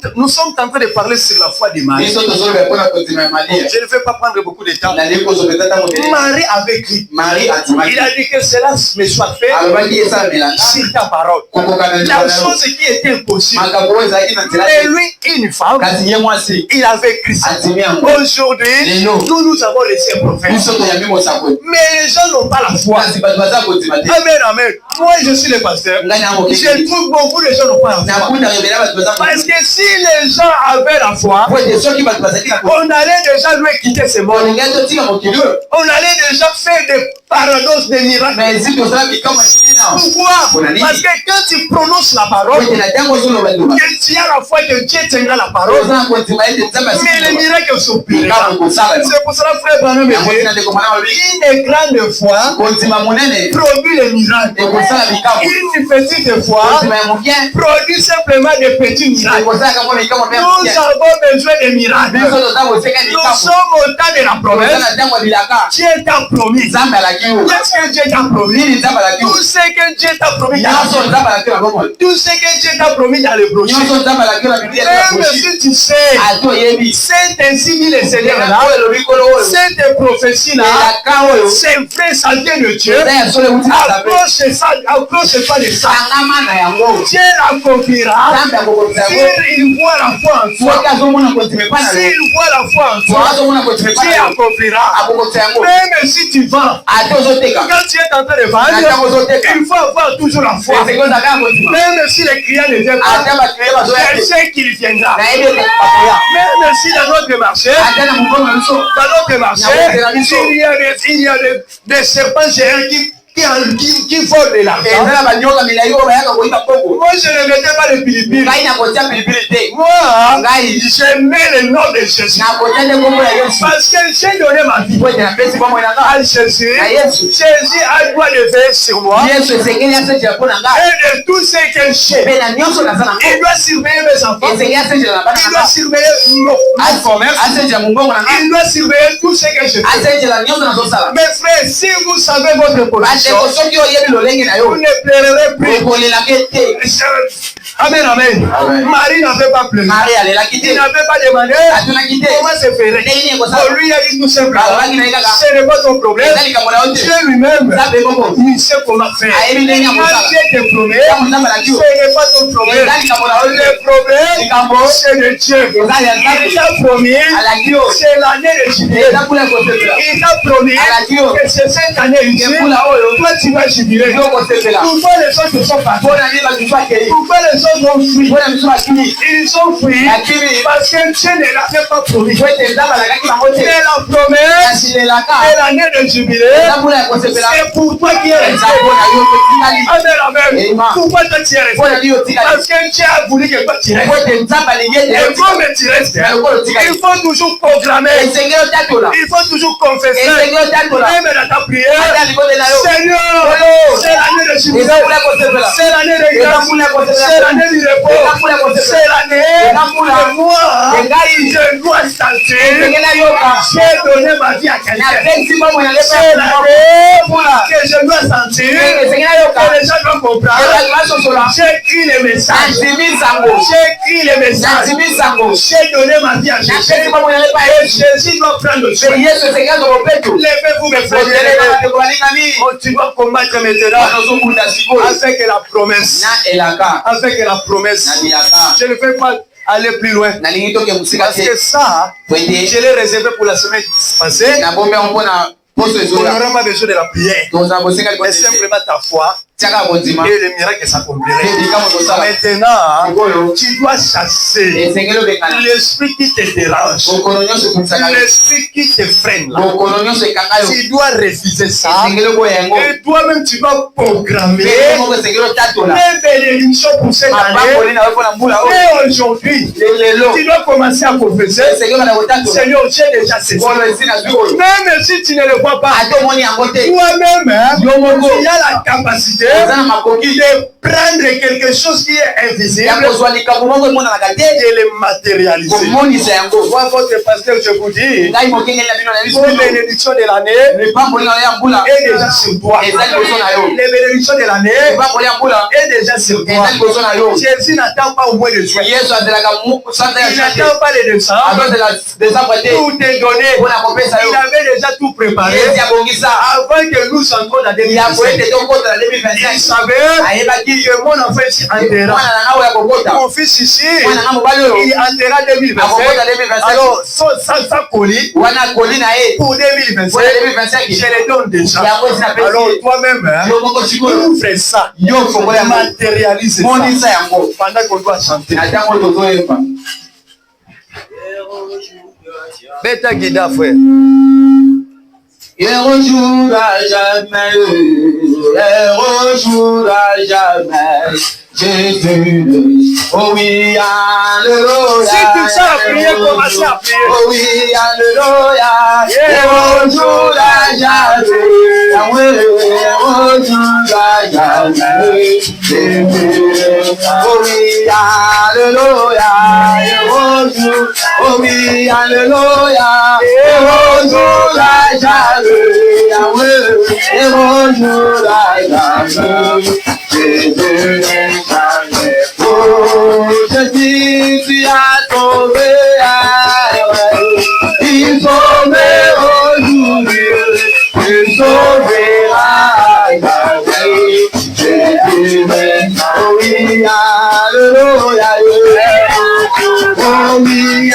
en train de parler sur la foi de Marie. Je ne vais pas prendre beaucoup de temps. Marie avait dit, il a dit que cela me soit fait sur ta parole. La chose qui était impossible. Mais lui, une femme, il avait Christ. Aujourd'hui, nous avons laissé un prophète. Mais les gens n'ont pas la foi. Amen, amen. Moi, je suis le pasteur. Je trouve beaucoup de gens n'ont pas la foi. Parce que si les gens avaient la foi, on allait déjà lui quitter ce monde. On allait déjà faire paradoxe des miracles. Mais si tu sais comment Pourquoi? Parce que quand tu prononces la parole, que tu as la foi que Dieu tiendra la parole, mais les miracles sont plus. C'est pour cela, frère Branham, une grande foi produit les miracles. Une petite foi produit simplement des petits miracles. Nous avons besoin de miracles. Nous sommes au temps de la promesse. Dieu t'a promis. Qu'est-ce que Dieu t'a promis? Tout ce que Dieu t'a promis. Tout ce que Dieu t'a promis dans le prochain. Même si tu sais, c'est ainsi dit le Seigneur là, cette prophétie là, c'est vrai, ça vient de Dieu. Approche-toi de ça. Dieu l'accomplira. S'il voit la foi en toi, s'il voit la foi en toi, Dieu accomplira. Même si tu vends, quand tu es en train de vendre, il faut avoir toujours la foi. Même si les clients ne viennent pas, je sais qu'il viendra. Même si dans notre marché, il y a des serpents géants qui volent de l'argent. Moi, je ne mettais pas de pilipili. Moi, je mets le nom de Jésus. Parce que j'ai donné ma vie à Jésus. Jésus a droit de veiller sur moi. Et de tout ce que j'ai. Il doit surveiller mes enfants. Il doit surveiller mon commerce. Il doit surveiller tout ce que je fais. Mes frères, si vous savez votre position, vous ne pleurerez plus. Amen, amen. Marie n'avait pas pleuré. Il n'avait pas demandé comment se ferait. Pour lui, il a dit tout simplement, ce n'est pas ton problème. Dieu lui-même, il sait comment faire. Quand Dieu te promet, ce n'est pas ton problème. Le problème, c'est de Dieu. Il t'a promis, c'est l'année de jubilé. Il t'a promis que c'est cette année ici. Toi, tu vas jubiler. Pourquoi les choses ne sont pas bonnes? Pourquoi les choses ont fui? Ils ont fui parce que Dieu ne l'avait pas promis. Mais la promesse de l'année de jubilé, c'est pour toi qui es resté. Amen. Pourquoi toi tu es resté? Parce que Dieu a voulu que toi tu restes. Et comme tu restes, il faut toujours proclamer. Il faut toujours confesser. Même dans ta prière, Seigneur, c'est l'année de jubilé. C'est l'année de grâce. C'est l'année du repos. C'est l'année de moi. Je dois sentir. J'ai donné ma vie à quelqu'un. C'est l'année que je dois sentir. Que les gens doivent comprendre. J'ai écrit les messages. J'ai écrit les messages. J'ai donné ma vie à Jésus. Et Jésus doit prendre soin. Levez-vous mes frères. Tu dois combattre maintenant avec la promesse. Avec la promesse. Je ne vais pas aller plus loin. Parce que ça, je l'ai réservé pour la semaine passée. On n'aura pas besoin de la prière. Mais simplement ta foi. Et le miracle s'accomplirait. Maintenant, tu dois chasser l'esprit qui te dérange, l'esprit qui te freine là. Tu dois refuser ça. Et toi-même, tu dois programmer les bénédictions pour cette année. Et aujourd'hui, tu dois commencer à confesser. Seigneur, j'ai déjà cessé. Même si tu ne le vois pas, toi-même, tu as la capacité de prendre quelque chose qui est invisible et le matérialiser. Moi, votre pasteur, je vous dis, vos bénédictions de l'année est déjà sur toi. Les bénédictions de l'année est déjà sur toi. Jésus n'attend pas au mois de juin. Il n'attend pas les décembre. Tout est donné. Il avait déjà tout préparé avant que nous entrons dans 2025. Il savait que mon enfant ici enterra. Mon fils ici, il enterra 2025. Alors, ça colis pour 2025, je les donne déjà. Alors, toi-même, ouvre ça. Matérialise ça. Pendant qu'on doit chanter. Beta Guida, frère. il rejouera jamais, il rejouera jamais. Jésus, oh oui, alléluia. Si tu sais la prière, commencez à prier. Oh oui, alléluia. Il rejouera jamais, Yahweh, il rejouera jamais. Jésus, oh oui, alléluia. Il rejouera, oh oui, alléluia. Il rejouera jamais, Yahweh, il rejouera jamais. Jésus, oh, Jésus, tu as sauvé, il sauve aujourd'hui, il sauvera jamais. Jésus, oh oui, alléluia, oh oui,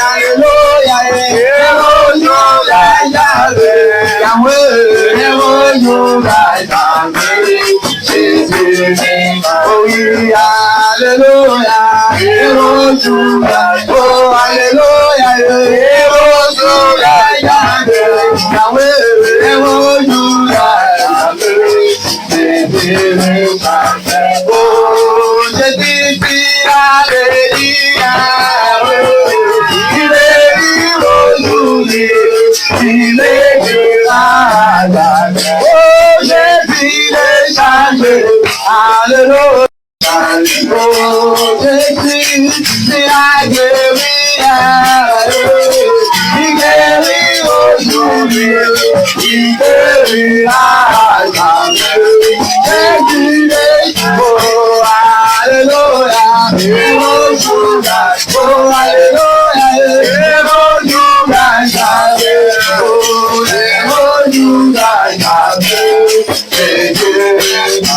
alléluia, Jésus, oh oui, alléluia, oh alléluia, oh Jésus, il est oh Jésus, alléluia. Oh, Jésus, c'est la guérilla. Il guérit aujourd'hui, il guérira jamais. Jésus, oh, alléluia. Oh, alléluia.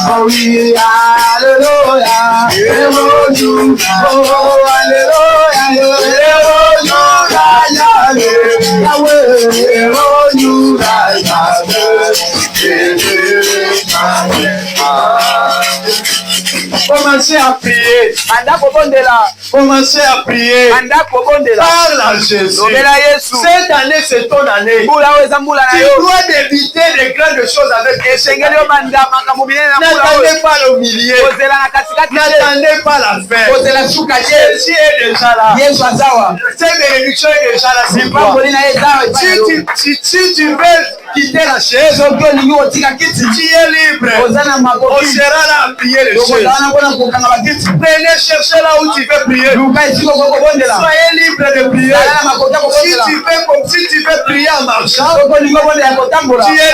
Oh, oui, alléluia, oh, commencez à prier. Commencez à prier. Parle à Jésus. Cette année, c'est ton année. Tu dois éviter les grandes choses avec Jésus. N'attendez pas le milieu. N'attendez pas la fin. Jésus est déjà là. Cette bénédiction est déjà là. C'est toi. Si tu veux quitter la chaise, tu es libre. On sera là à prier les choses. Prenez, cherchez là où tu veux prier. Soyez libre de prier. Si tu veux prier en marchant, tu es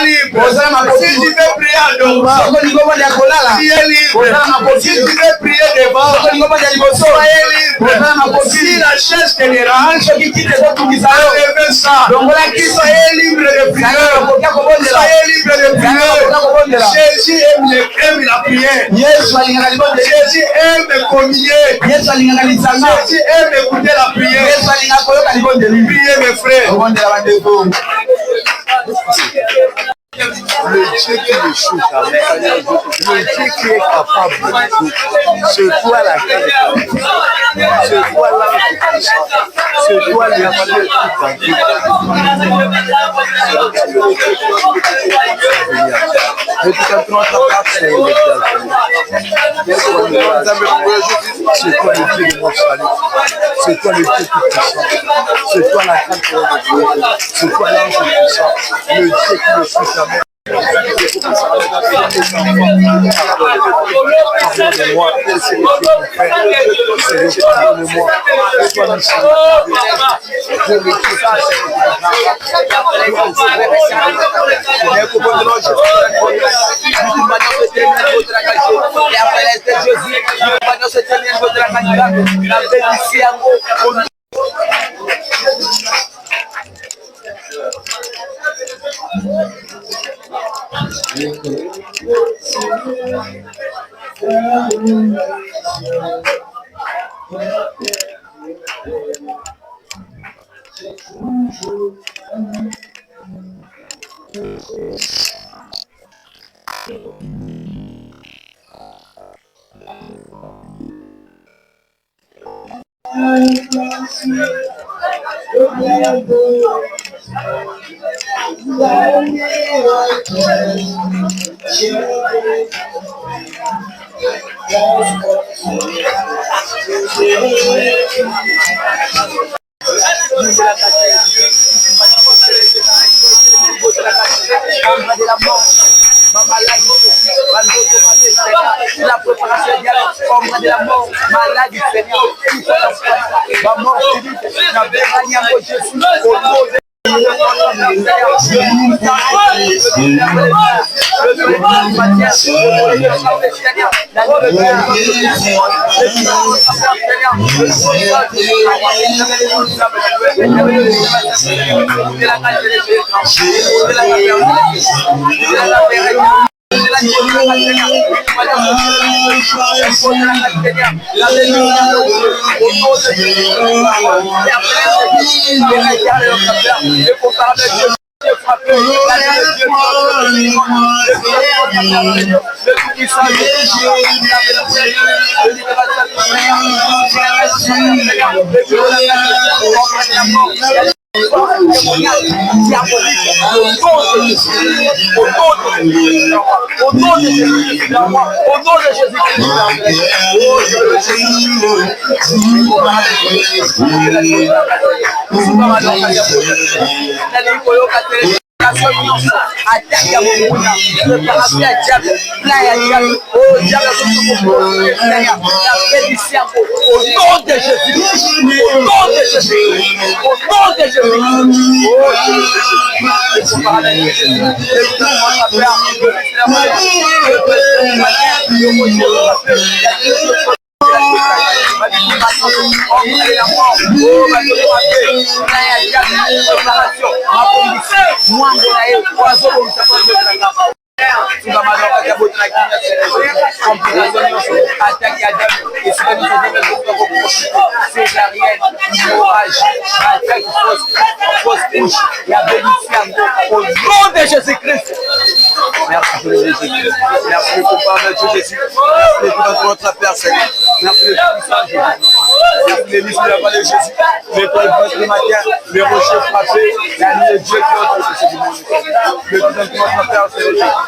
libre. Si tu veux prier en dormant, tu es libre. Si tu veux prier devant, soyez libre. Si la chaise te dérange, enlevez ça. Soyez libre de prier. Soyez libre de prier. Jésus aime la prière. Jésus aime communier. Jésus aime écouter la prière. Priez mes frères. Le Dieu qui le choute, le Dieu qui est capable de tout, c'est toi la carte, c'est toi la puissance, c'est toi l'évangile tout entier. Et tout simplement ta place, c'est toi le Dieu de mon salut, c'est toi le Dieu tout puissant, c'est toi la carte, c'est toi l'ange puissant, le Dieu qui le choute jamais. Pardonne-moi, La préparation de la mort, maladie, Seigneur, la mort physique, la bénie en Jésus, au nom de attaque à mon préparation à diable, plein à diable, oh diable, la bénédiction au nom de Jésus, au nom de Jésus, au nom de Jésus, oh Jésus-Christ. Merci pour Jésus. Merci pour Dieu Jésus. Merci pour notre Père Seigneur. Merci pour Jésus. Merci les listes de la vallée de Jésus. L'étoile votre matin, les rochers frappés, la nuit de Dieu qui est au du monde. Le tout de notre Père Seigneur.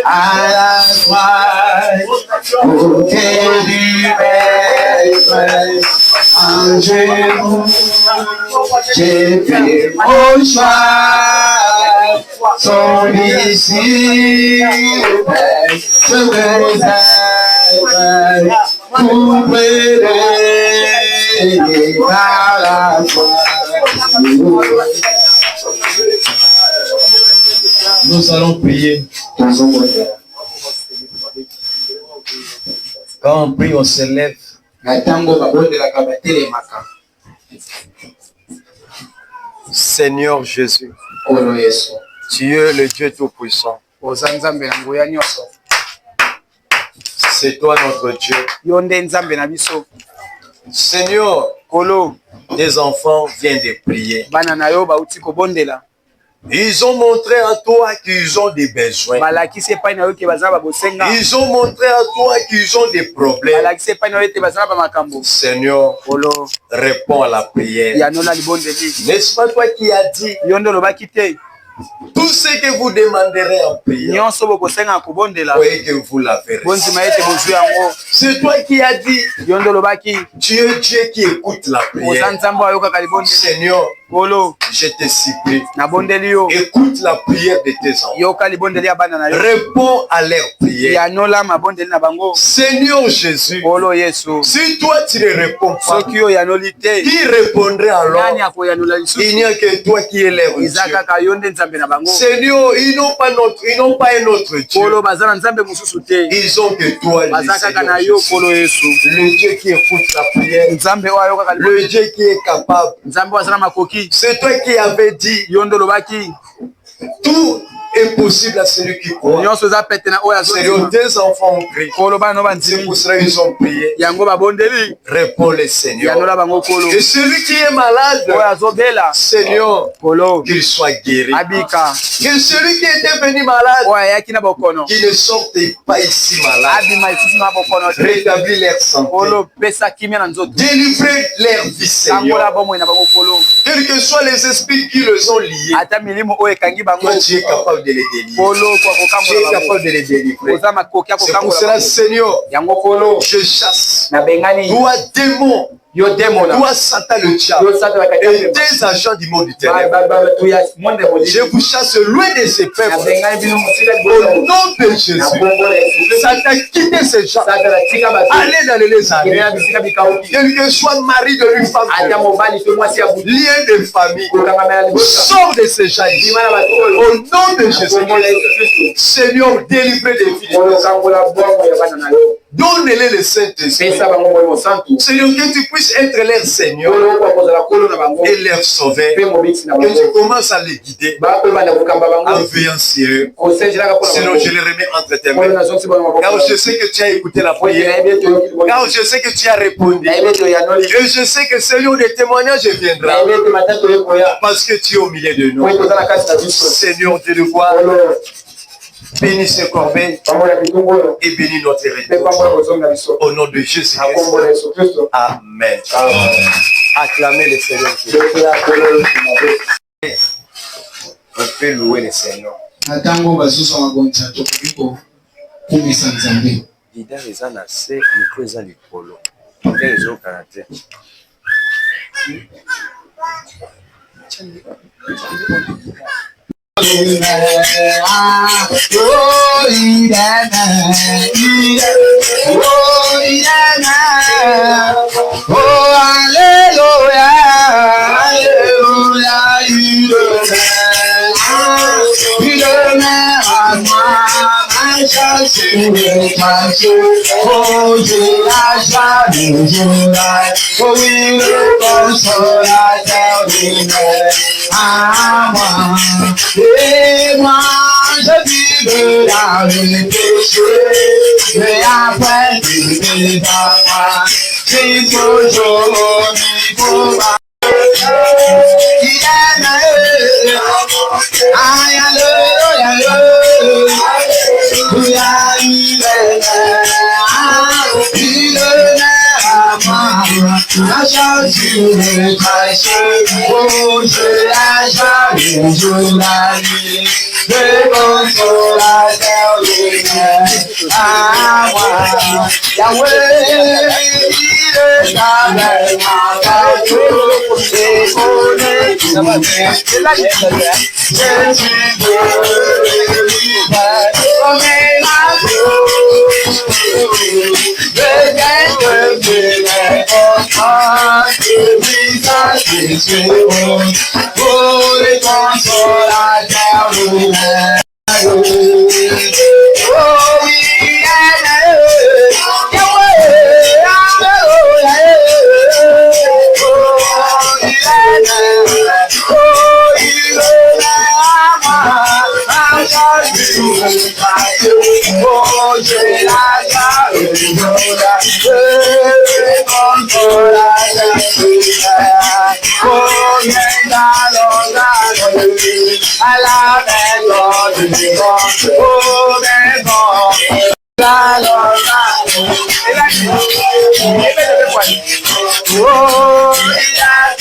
à la croix, auquel du maître, en genoux, j'ai fait mon choix, son disciple, je veux être pour brûler par la croix. Nous allons prier. Quand on prie, on se lève. Seigneur Jésus, tu es le Dieu Tout-Puissant. C'est toi notre Dieu. Seigneur, tes enfants viennent de prier. Ils ont montré à toi qu'ils ont des besoins. Ils ont montré à toi qu'ils ont des problèmes. Seigneur, réponds à la prière. N'est-ce pas toi qui as dit tout ce que vous demanderez en prière, voyez que vous la verrez. C'est toi qui as dit tu es Dieu qui écoute la prière. Seigneur, je te supplie, écoute la prière de tes enfants. Réponds à leur prière. Seigneur Jésus, si toi tu ne réponds pas, qui répondrait alors? Il n'y a que toi qui es leur Dieu. Seigneur, ils n'ont pas un autre Dieu. Ils ont que toi, le Dieu qui écoute la prière, le Dieu qui est capable. C'est toi qui avais dit tout est possible à celui qui croit. Seigneur, tes enfants ont prié. C'est pour cela qu'ils ont prié. Réponds le Seigneur. Et celui qui est malade, Seigneur, qu'il soit guéri. Que celui qui était venu malade, qu'il ne sorte pas ici malade. Rétablis leur santé. Délivrez leur vie, Seigneur. Quels que soient les esprits qui les ont liés, toi tu es capable de les délivrer. Tu es capable de les délivrer. C'est pour cela, Seigneur, je chasse toi démon, toi Satan le diable et tes agents du monde du ténèbre. Je vous chasse loin de ces peuples. Au nom de Jésus, Satan quitte ces gens. Allez dans les armées. Quel que soit mari de une femme, lien de famille, sors de ces gens. Au nom de Jésus, Seigneur, délivrez des filles. Donne-les le Saint-Esprit. Seigneur, que tu puisses être leur Seigneur et leur sauveur. Que tu commences à les guider en veillant sur eux. Sinon, je les remets entre tes mains. Car je sais que tu as écouté la prière. Car je sais que tu as répondu. Et je sais que Seigneur, le témoignage viendra. Parce que tu es au milieu de nous. Seigneur, Dieu de gloire, bénis ce corbeil et bénis notre héritage. Au nom de Jésus-Christ. Amen. Acclamez le Seigneur. On peut louer le Seigneur. Leader eza na se, micro eza likolo. Leader ezokana te. Et moi je vivrai le péché, mais après tu me donneras, si toujours il faut Le consolateur lumière à moi. Yahweh, il est avec moi partout. Et connaît tout je suis de comme la le gain de mes pour les consolateurs lumière. Oh oui, oh, j'ai la à la maison du vent, oh maison, oh, il a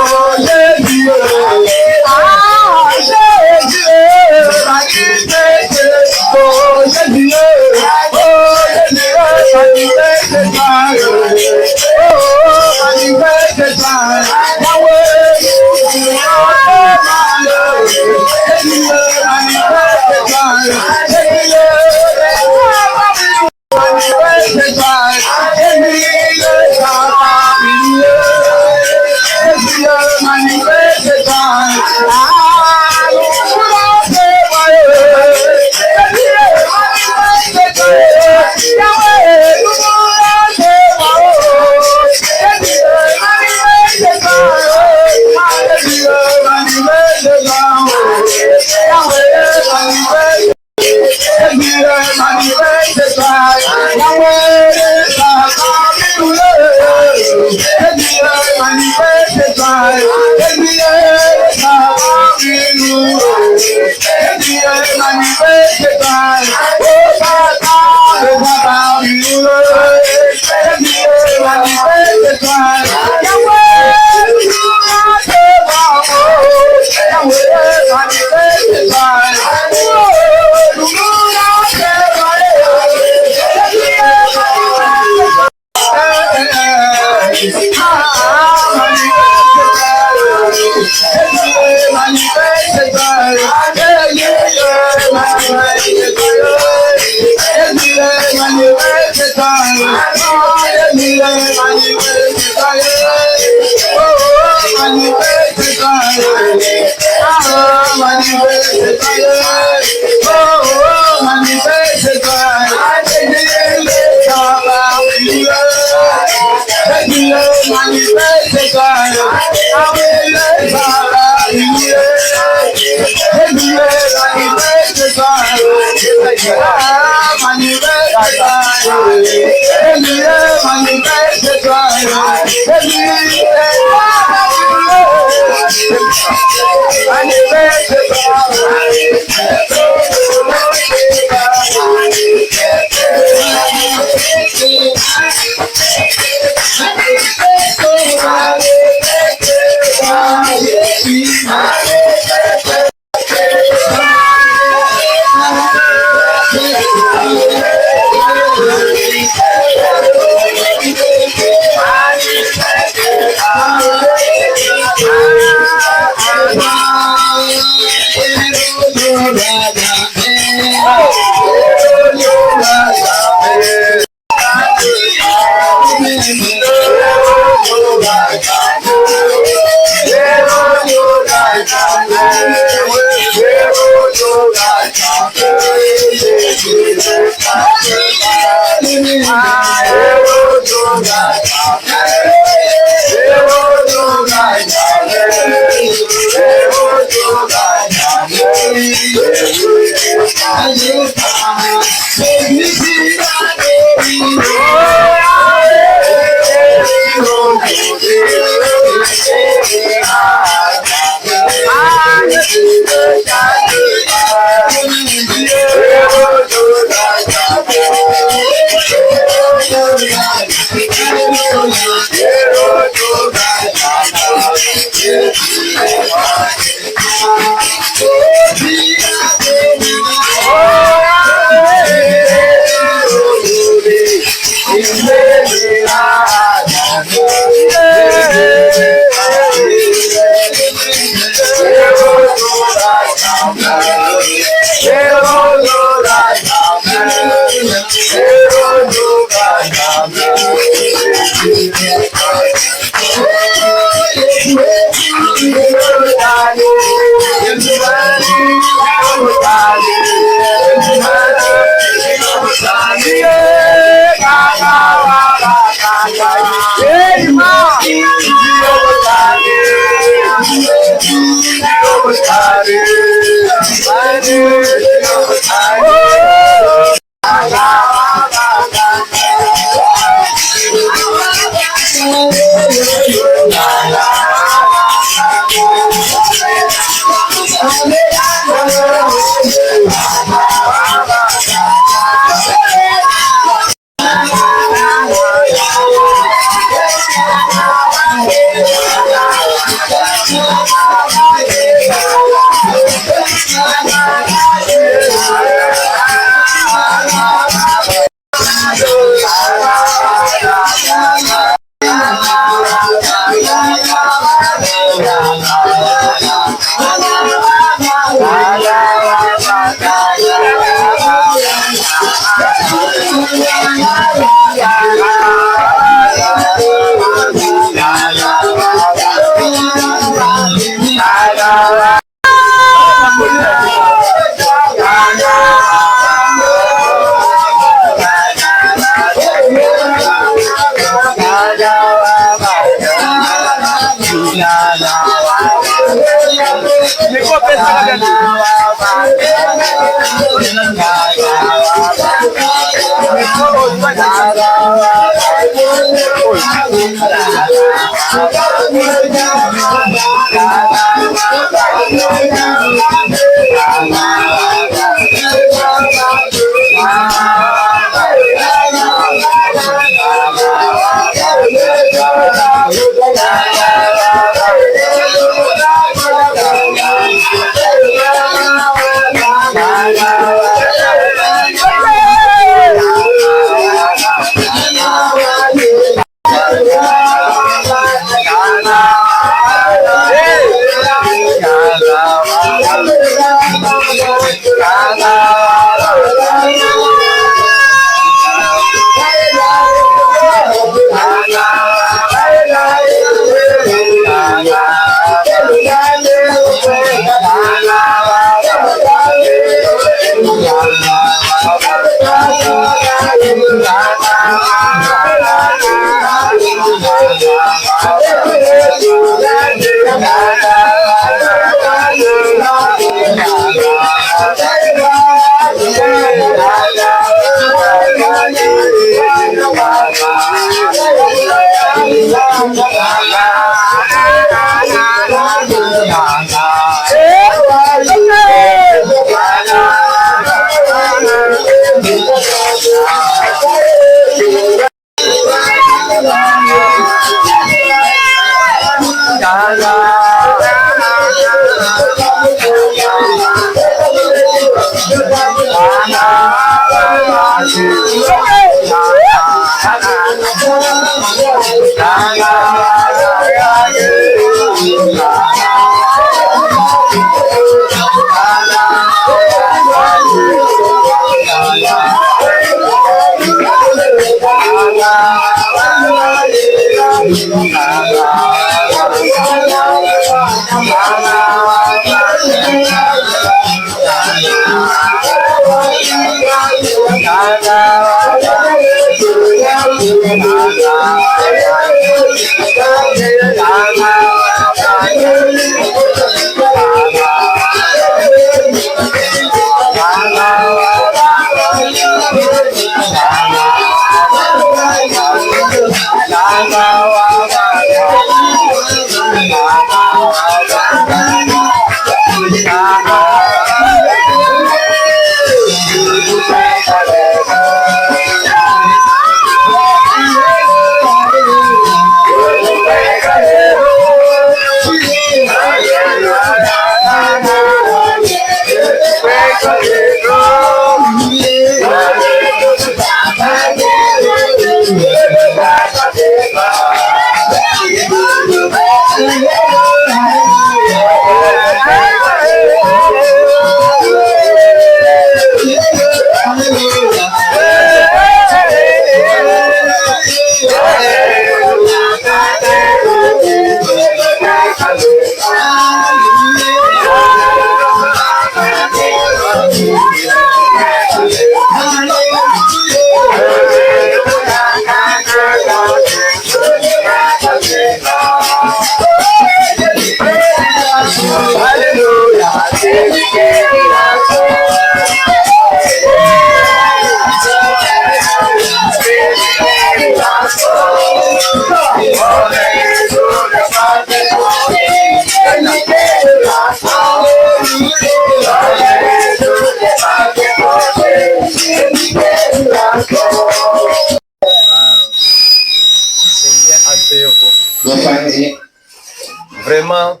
Vraiment,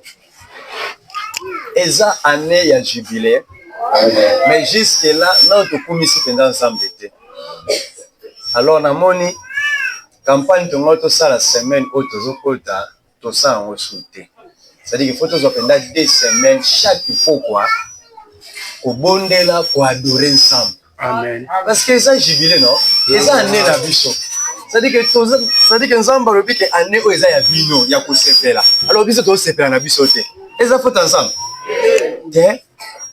eza année ya jubilé, mais jusque là, notre commission est ensemble. Alors, na moni campagne de notre la semaine où tozokota tosa en soute. C'est-à-dire qu'il faut tous pendant 2 semaines chaque fois ko bondela ko adorer ensemble. Amen. Parce que ça jubilé non, eza année la biso. C'est-à-dire que ensemble le but que année où eza ya bino ya ko sepela. Alors biso to sepela na biso te. Eza faut ensemble. Te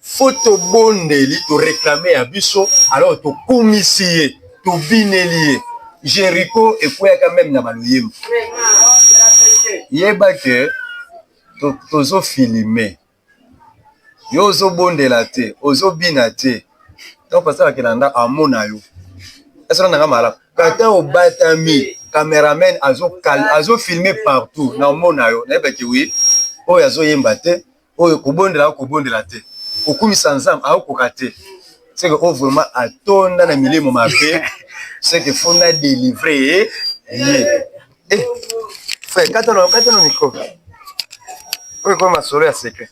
faut bondeli to réclamer ya biso alors to komisier to binelier. Jéricho et quoi quand même na baluyem. Yeba que tozo filmer. Yo zo bondela te, ozo bina te. Donc parce que nanda amona yo. Est-ce que nanga mala? Kata o batami, cameraman azo filmer partout na mona yo. Na yeba ki oui. O yazo yemba te, o ko bondela te. Okumisa nzam a ko kate. C'est que vraiment atonda na milimo mabe. C'est que faut na délivrer. Frère, quand on micro. Oui, comme ma soeur, c'est que.